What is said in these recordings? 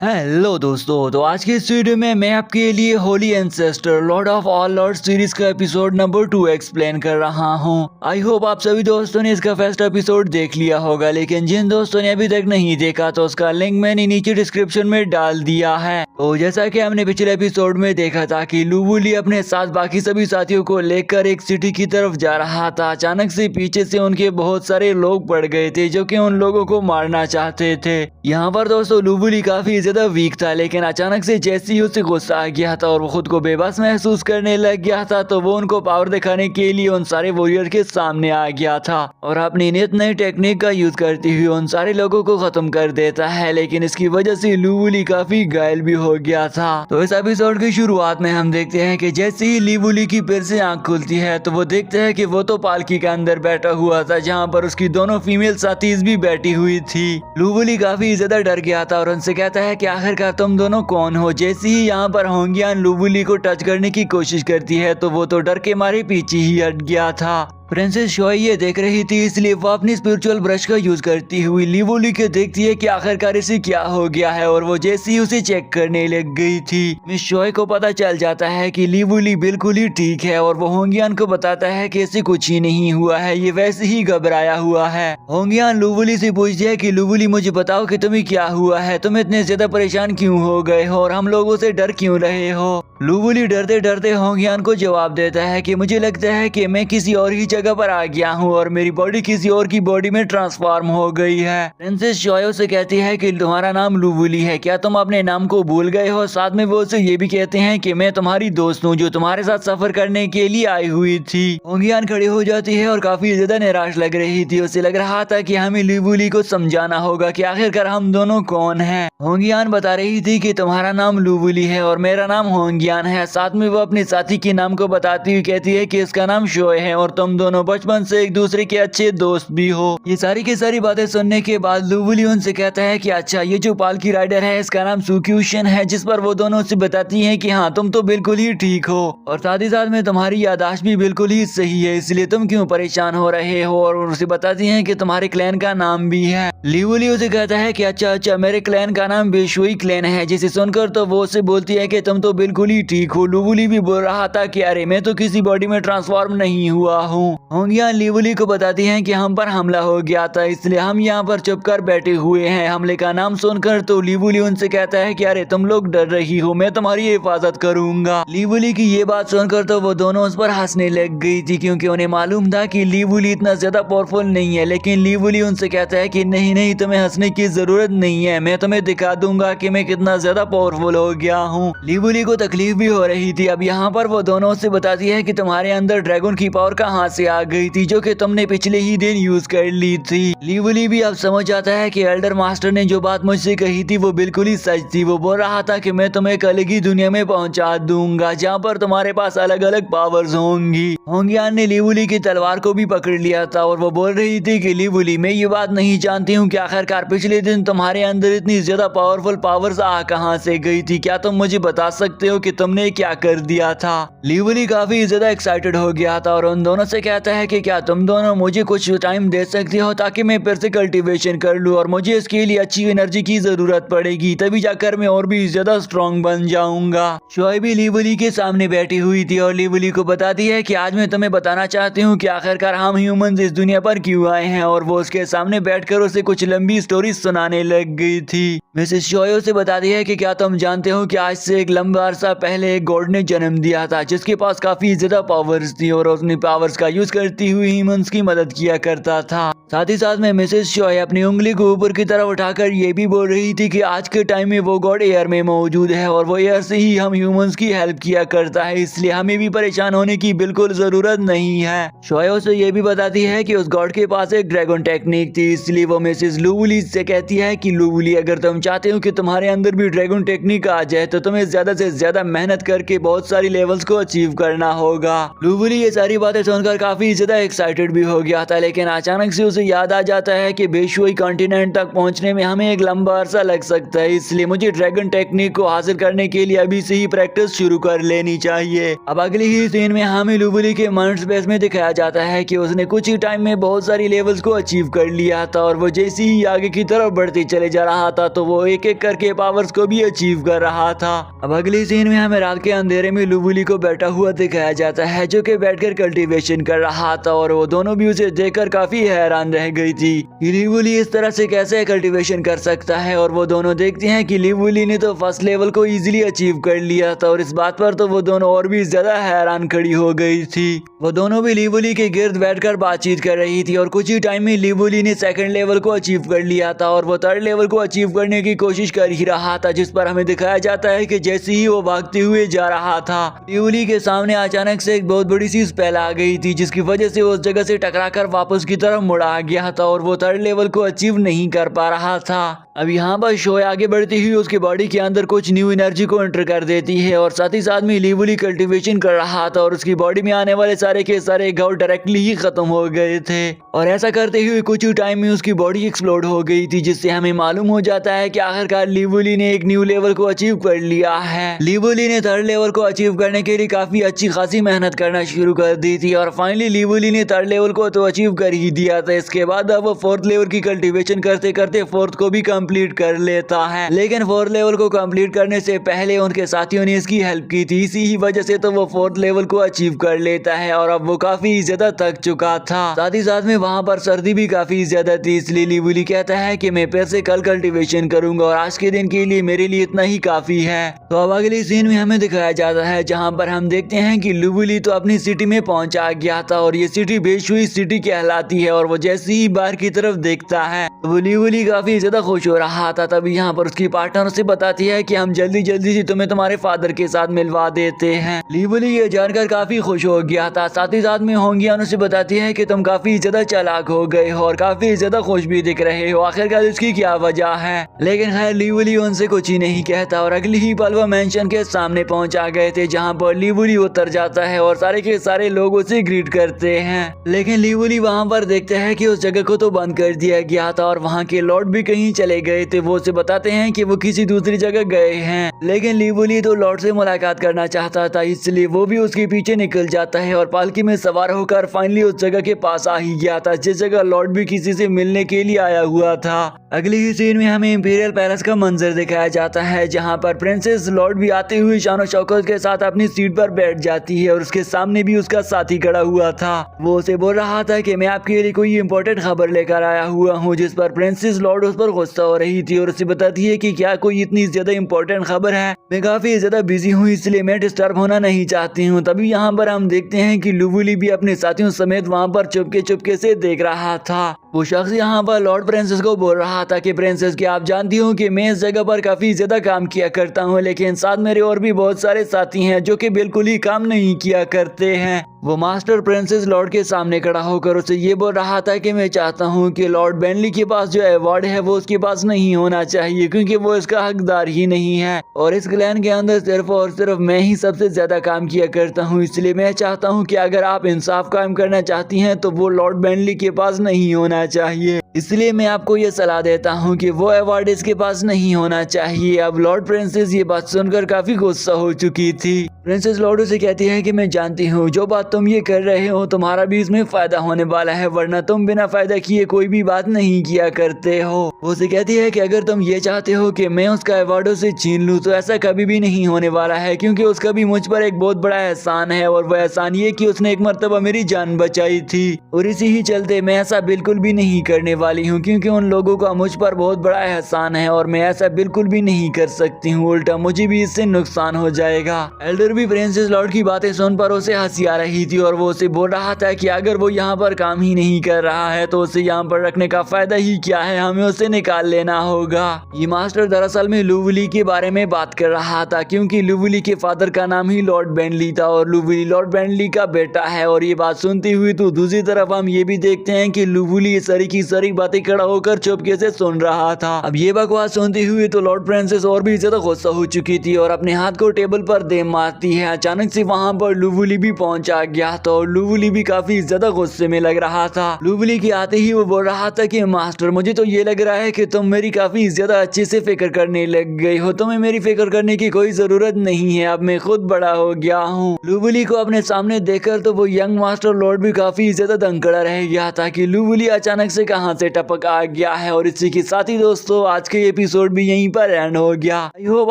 Hello दोस्तों, तो आज के इस वीडियो में मैं आपके लिए Holi ancestor Lord of all Lord series का एपिसोड नंबर 2 एक्सप्लेन कर रहा हूं। आई होप आप सभी दोस्तों ने इसका फर्स्ट एपिसोड देख लिया होगा, लेकिन जिन दोस्तों ने अभी तक नहीं देखा तो उसका लिंक मैंने नीचे डिस्क्रिप्शन में डाल दिया है। तो जैसा कि हमने पिछले एपिसोड में देखा था कि लुवुली अपने साथ बाकी सभी साथियों को लेकर एक सिटी की तरफ जा रहा था। अचानक से पीछे से उनके बहुत सारे लोग पड़ गए थे जो कि उन लोगों को मारना चाहते थे। यहाँ पर दोस्तों लुवुली काफी ज्यादा वीक था, लेकिन अचानक से जैसे ही उसे गुस्सा आ गया था और वो खुद को बेबस महसूस करने लग गया था, तो वो उनको पावर दिखाने के लिए उन सारे वॉरियर के सामने आ गया था और अपनी नित नई टेक्निक का यूज करते हुए उन सारे लोगों को खत्म कर देता है। लेकिन इसकी वजह से लुवुली काफी घायल भी हो गया था। तो इस एपिसोड की शुरुआत में हम देखते हैं कि जैसे ही लुवुली की फिर से आंख खुलती है तो वो देखते हैं कि वो तो पालकी के अंदर बैठा हुआ था, जहाँ पर उसकी दोनों फीमेल साथीज भी बैठी हुई थी। लुवुली काफी ज्यादा डर गया था और उनसे कहता है कि आखिरकार तुम दोनों कौन हो। जैसे ही यहाँ पर होंगियान लुवुली को टच करने की कोशिश करती है तो वो तो डर के मारे पीछे ही हट गया था। प्रिंसेस शॉय ये देख रही थी, इसलिए वो अपनी स्पिरिचुअल ब्रश का यूज करती हुई लुवुली के देखती है कि आखिरकार इसे क्या हो गया है, और वो जैसे ही उसे चेक करने लग गई थी। मिस शॉय को पता चल जाता है कि लुवुली बिल्कुल ही ठीक है और वो होंगियान को बताता है कि इसे कुछ ही नहीं हुआ है, ये वैसे ही घबराया हुआ है। होंगियान लुवुली से पूछती है कि लुवुली मुझे बताओ कि तुम्हें क्या हुआ है, तुम इतने ज्यादा परेशान क्यों हो गए हो और हम लोगों से डर क्यों रहे हो। लुवुली डरते डरते होंगियान को जवाब देता है कि मुझे लगता है कि मैं किसी और ही जगह पर आ गया हूँ और मेरी बॉडी किसी और की बॉडी में ट्रांसफॉर्म हो गई है। प्रिंसेस शॉय से कहती है कि तुम्हारा नाम लुवुली है, क्या तुम अपने नाम को भूल गए हो। साथ में वो उसे ये भी कहते हैं कि मैं तुम्हारी दोस्त हूँ जो तुम्हारे साथ सफर करने के लिए आई हुई थी। होंगियान खड़ी हो जाती है और काफी ज्यादा निराश लग रही थी। उसे लग रहा था कि हमें लुवुली को समझाना होगा कि आखिरकार हम दोनों कौन हैं। होंगियान बता रही थी कि तुम्हारा नाम लुवुली है और मेरा नाम होंगियान है। साथ में वो अपने साथी के नाम को बताती हुई कहती है कि इसका नाम शॉय है और तुम दोनों बचपन से एक दूसरे के अच्छे दोस्त भी हो। ये सारी की सारी बातें सुनने के बाद लुवुली उनसे कहता है कि अच्छा, ये जो पालकी राइडर है इसका नाम सुक्यूशन है, जिस पर वो दोनों से बताती हैं कि हाँ तुम तो बिल्कुल ही ठीक हो और साथ ही साथ में तुम्हारी याददाश्त भी बिल्कुल ही सही है, इसलिए तुम क्यों परेशान हो रहे हो। और उसे बताती हैं कि तुम्हारे क्लैन का नाम भी है। लुवुली उसे कहता है कि अच्छा, मेरे क्लैन का नाम बेशुई क्लैन है। जिसे सुनकर तो वो उसे बोलती है कि तुम तो बिल्कुल ही ठीक हो। लुवुली भी बोल रहा था कि अरे मैं तो किसी बॉडी में ट्रांसफॉर्म नहीं हुआ हूँ। होंगियान लुवुली को बताती हैं कि हम पर हमला हो गया था, इसलिए हम यहाँ पर चुप कर बैठे हुए हैं। हमले का नाम सुनकर तो लुवुली उनसे कहता है कि अरे तुम लोग डर रही हो, मैं तुम्हारी हिफाजत करूंगा। लुवुली की ये बात सुनकर तो वो दोनों उस पर हंसने लग गई थी, क्योंकि उन्हें मालूम था कि लुवुली इतना ज्यादा पावरफुल नहीं है। लेकिन लुवुली उनसे कहता है कि नहीं, तुम्हें हंसने की जरूरत नहीं है, मैं तुम्हें दिखा दूंगा कि मैं कितना ज्यादा पावरफुल हो गया हूँ। लुवुली को तकलीफ भी हो रही थी। अब यहाँ पर वो दोनों से बताती है कि तुम्हारे अंदर ड्रैगन की पावर कहाँ से आ गई थी, जो कि तुमने पिछले ही दिन यूज कर ली थी। लुवुली भी अब समझ जाता है कि एल्डर मास्टर ने जो बात मुझसे कही थी वो बिल्कुल ही सच थी। वो बोल रहा था कि मैं तुम्हें एक अलग ही दुनिया में पहुंचा दूंगा, जहाँ पर तुम्हारे पास अलग अलग पावर्स होंगी। होंगियान ने लुवुली की तलवार को भी पकड़ लिया था और वो बोल रही थी कि लुवुली, मैं ये बात नहीं जानती हूँ कि आखिरकार पिछले दिन तुम्हारे अंदर इतनी ज्यादा पावरफुल पावर्स आ कहाँ से गई थी, क्या तुम मुझे बता सकते हो कि तुमने क्या कर दिया था। लुवुली काफी ज्यादा एक्साइटेड हो गया था और उन दोनों से कहता है कि क्या तुम दोनों मुझे कुछ टाइम दे सकते हो ताकि मैं फिर से कल्टीवेशन कर लूं, और मुझे इसके लिए अच्छी एनर्जी की जरूरत पड़ेगी, तभी जाकर मैं और भी ज्यादा स्ट्रॉन्ग बन जाऊंगा। शॉय भी लुवुली के सामने बैठी हुई थी और लुवुली को बताती है कि आज मैं तुम्हें बताना चाहती हूँ कि आखिरकार हम ह्यूमंस इस दुनिया पर क्यों आए हैं, और वो उसके सामने बैठकर उसे कुछ लंबी स्टोरी सुनाने लग गई थी। मिसेस शॉय से बताती है कि क्या तुम जानते हो कि आज से एक लंबा अरसा पहले एक गॉड ने जन्म दिया था, जिसके पास काफी ज्यादा पावर्स थी और अपनी पावर्स का यूज करती हुई ह्यूमंस की मदद किया करता था। साथ ही साथ में मिसेस शॉय अपनी उंगली को ऊपर की तरफ उठाकर ये भी बोल रही थी कि आज के टाइम में वो गॉड एयर में मौजूद है और वो एयर से ही हम ह्यूमंस की हेल्प किया करता है, इसलिए हमें भी परेशान होने की बिल्कुल जरूरत नहीं है। शॉय से ये भी बताती है कि उस गॉड के पास एक ड्रैगन टेक्निक थी, इसलिए वो मिसेस लुवुली से कहती है कि लुवुली, अगर तुम चाहते हो कि तुम्हारे अंदर भी ड्रैगन टेक्निक आ जाए तो तुम्हें ज्यादा से ज्यादा मेहनत करके बहुत सारी लेवल्स को अचीव करना होगा। लुवुली ये सारी बातें सुनकर काफी ज्यादा एक्साइटेड भी हो गया था, लेकिन अचानक से उसे याद आ जाता है कि बेशुई कॉन्टिनेंट तक पहुंचने में हमें एक लंबा अरसा लग सकता है, इसलिए मुझे ड्रैगन टेक्निक को हासिल करने के लिए अभी से ही प्रैक्टिस शुरू कर लेनी चाहिए। अब अगली ही सीन में हमें लुवुली के माइंड स्पेस में दिखाया जाता है कि उसने कुछ ही टाइम में बहुत सारी लेवल्स को अचीव कर लिया था और वो जैसे ही आगे की तरफ बढ़ते चले जा रहा था तो वो एक एक करके पावर्स को भी अचीव कर रहा था। अब अगली सीन में हमें रात के अंधेरे में लुवुली को बैठा हुआ दिखाया जाता है जो कि बैठकर कल्टीवेशन कर रहा था और वो दोनों भी उसे देखकर काफी हैरान रह गई थी कि लुवुली इस तरह से कैसे कल्टीवेशन कर सकता है। और वो दोनों देखते हैं कि लुवुली ने तो फर्स्ट लेवल को इजीली अचीव कर लिया था और इस बात पर तो वो दोनों और भी ज्यादा हैरान खड़ी हो गई थी। वो दोनों भी लुवुली के गिर्द बैठकर बातचीत कर रही थी और कुछ ही टाइम में लुवुली ने सेकंड लेवल को अचीव कर लिया था और वो थर्ड लेवल को अचीव करने की कोशिश कर ही रहा था, जिस पर हमें दिखाया जाता है कि जैसे ही वो भागते हुए जा रहा था लुवुली के सामने अचानक से एक बहुत बड़ी सी स्पेल आ गई थी, जिसकी वजह से वो उस जगह से टकराकर वापस की तरफ मुड़ आ गया था और वो थर्ड लेवल को अचीव नहीं कर पा रहा था। अब यहाँ पर शो आगे बढ़ती हुई उसकी बॉडी के अंदर कुछ न्यू एनर्जी को एंटर कर देती है और साथ ही साथ में लुवुली कल्टीवेशन कर रहा था और उसकी बॉडी में आने वाले सारे के सारे घाव डायरेक्टली ही खत्म हो गए थे और ऐसा करते हुए कुछ ही टाइम में उसकी बॉडी एक्सप्लोड हो गई थी, जिससे हमें मालूम हो जाता है कि आखिरकार लुवुली ने एक न्यू लेवल को अचीव कर लिया है। लुवुली ने थर्ड लेवल को अचीव करने के लिए काफी अच्छी खासी मेहनत करना शुरू कर दी थी और फाइनली लुवुली ने थर्ड लेवल को तो अचीव कर ही दिया था। इसके बाद अब वो फोर्थ लेवल की कल्टीवेशन करते करते फोर्थ को भी कंप्लीट कर लेता है, लेकिन फोर्थ लेवल को कंप्लीट करने से पहले उनके साथियों ने इसकी हेल्प की थी, इसी ही वजह से तो वो फोर्थ लेवल को अचीव कर लेता है और अब वो काफी ज्यादा थक चुका था। साथ ही साथ में वहाँ पर सर्दी भी काफी ज्यादा थी, इसलिए लुवुली कहता है कि मैं फिर से कल कल्टीवेशन करूंगा और आज के दिन के लिए मेरे लिए इतना ही काफी है। तो अब अगली सीन में हमें दिखाया जाता है जहाँ पर हम देखते हैं कि लुवुली तो अपनी सिटी में पहुंचा गया था और ये सिटी बेशुई सिटी कहलाती है और वो जैसे ही बाहर की तरफ देखता है तो लुवुली काफी ज्यादा खुश हो रहा था। तभी यहाँ पर उसकी पार्टनर से बताती है कि हम जल्दी जल्दी से तुम्हें तुम्हारे फादर के साथ मिलवा देते हैं। लुवुली ये जानकर काफी खुश हो गया था। साथ ही साथ में होंगियान उसे बताती है कि तुम काफी ज्यादा चालाक हो गए हो और काफी ज्यादा खुश भी दिख रहे हो, आखिरकार इसकी क्या वजह है। लेकिन खैर लुवुली उनसे कुछ ही नहीं कहता और अगली ही पल वो मेंशन के सामने पहुंच आ गए थे, जहाँ पर लुवुली उतर जाता है और सारे के सारे लोग उसे ग्रीट करते हैं। लेकिन लुवुली वहाँ पर देखते हैं कि उस जगह को तो बंद कर दिया गया था और वहाँ के लॉर्ड भी कहीं चले गए थे। वो उसे बताते हैं कि वो किसी दूसरी जगह गए हैं, लेकिन लुवुली तो लॉर्ड से मुलाकात करना चाहता था, इसलिए वो भी उसके पीछे निकल जाता है और पालकी में सवार होकर फाइनली उस जगह के पास आ ही गया था जिस जगह लॉर्ड भी किसी से मिलने के लिए आया हुआ था। अगली ही सीन में हमें इंपीरियल पैलेस का मंजर दिखाया जाता है, जहाँ पर प्रिंसेस लॉर्ड भी आते हुए शान शौकत के साथ अपनी सीट पर बैठ जाती है और उसके सामने भी उसका साथी खड़ा हुआ था। वो उसे बोल रहा था कि मैं आपके लिए कोई इंपॉर्टेंट खबर लेकर आया हुआ हूँ, जिस पर प्रिंसेस लॉर्ड उस पर गुस्सा हो रही थी और उसे बताती है कि क्या कोई इतनी ज्यादा इंपॉर्टेंट खबर है, मैं काफी ज्यादा बिजी हूँ इसलिए मैं डिस्टर्ब होना नहीं चाहती हूँ। तभी यहाँ पर हम देखते हैं कि लुवुली भी अपने साथियों समेत वहाँ पर चुपके से देख रहा था। वो शख्स यहाँ पर लॉर्ड प्रिंसेस को बोल रहा था कि प्रिंसेस की आप जानती हो कि मैं इस जगह पर काफी ज्यादा काम किया करता हूँ, लेकिन साथ मेरे और भी बहुत सारे साथी हैं जो कि बिल्कुल ही काम नहीं किया करते हैं। वो मास्टर प्रिंसेस लॉर्ड के सामने खड़ा होकर उसे ये बोल रहा था कि मैं चाहता हूँ कि लॉर्ड बेनली के पास जो अवार्ड है वो उसके पास नहीं होना चाहिए, क्योंकि वो इसका हकदार ही नहीं है और इस क्लैन के अंदर सिर्फ और सिर्फ मैं ही सबसे ज्यादा काम किया करता हूँ। इसलिए मैं चाहता हूँ कि अगर आप इंसाफ कायम करना चाहती हैं तो वो लॉर्ड बेनली के पास नहीं होना चाहिए, इसलिए मैं आपको ये सलाह देता हूँ कि वो अवार्ड इसके पास नहीं होना चाहिए। अब लॉर्ड प्रिंसेस ये बात सुनकर काफी गुस्सा हो चुकी थी। प्रिंसेस लॉर्ड से कहती है कि मैं जानती हूँ जो बात तुम ये कर रहे हो तुम्हारा भी इसमें फायदा होने वाला है, वरना तुम बिना फायदा किए कोई भी बात नहीं किया करते हो। वो उसे कहती है कि अगर तुम ये चाहते हो कि मैं उसका अवार्डों से छीन लूँ तो ऐसा कभी भी नहीं होने वाला है, क्योंकि उसका भी मुझ पर एक बहुत बड़ा एहसान है और वह एहसान ये कि उसने एक मर्तबा मेरी जान बचाई थी और इसी ही चलते मैं ऐसा बिल्कुल भी नहीं करने वाली हूँ, क्योंकि उन लोगों का मुझ पर बहुत बड़ा एहसान है और मैं ऐसा बिल्कुल भी नहीं कर सकती हूँ, उल्टा मुझे भी इससे नुकसान हो जाएगा। एल्डर भी प्रिंसेस लॉर्ड की बातें सुन पर उसे हंसी आ रही थी और वो उसे बोल रहा था कि अगर वो यहाँ पर काम ही नहीं कर रहा है तो उसे यहाँ पर रखने का फायदा ही क्या है, हमें उसे निकाल लेना होगा। ये मास्टर दरअसल में लुवुली के बारे में बात कर रहा था, क्योंकि लुवुली के फादर का नाम ही लॉर्ड बेनली था और लुवुली लॉर्ड बेनली का बेटा है। और ये बात सुनती हुई तो दूसरी तरफ हम ये भी देखते हैं कि लुवुली सारी की सारी बातें खड़ा होकर चुपके से सुन रहा था। अब ये बकवास सुनती हुई तो लॉर्ड फ्रांसिस और भी ज्यादा गुस्सा हो चुकी थी और अपने हाथ को टेबल पर दे मारती है। अचानक से वहाँ पर लुवुली भी पहुंचा गया तो लुवुली भी काफी ज्यादा गुस्से में लग रहा था। लुवुली के आते ही वो बोल रहा था कि मास्टर, मुझे तो ये लग रहा है कि तुम मेरी काफी ज्यादा अच्छे से फिक्र करने लग गई हो। तुम्हें मेरी फिक्र करने की कोई जरूरत नहीं है, अब मैं खुद बड़ा हो गया हूँ। लुवुली को अपने सामने देखकर तो वो यंग मास्टर लॉर्ड भी काफी ज्यादा दंगड़ा रह गया था कि लुवुली अचानक से कहां से टपक आ गया है। और इसी के साथ ही दोस्तों आज के एपिसोड भी यहीं पर एंड हो गया। आई होप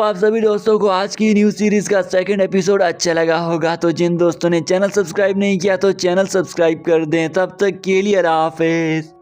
आप सभी दोस्तों को आज की न्यू सीरीज का सेकंड एपिसोड अच्छा लगा होगा। तो जिन दोस्तों ने चैनल सब्सक्राइब नहीं किया तो चैनल सब्सक्राइब कर दें। तब तक के लिए अल्लाह हाफिज।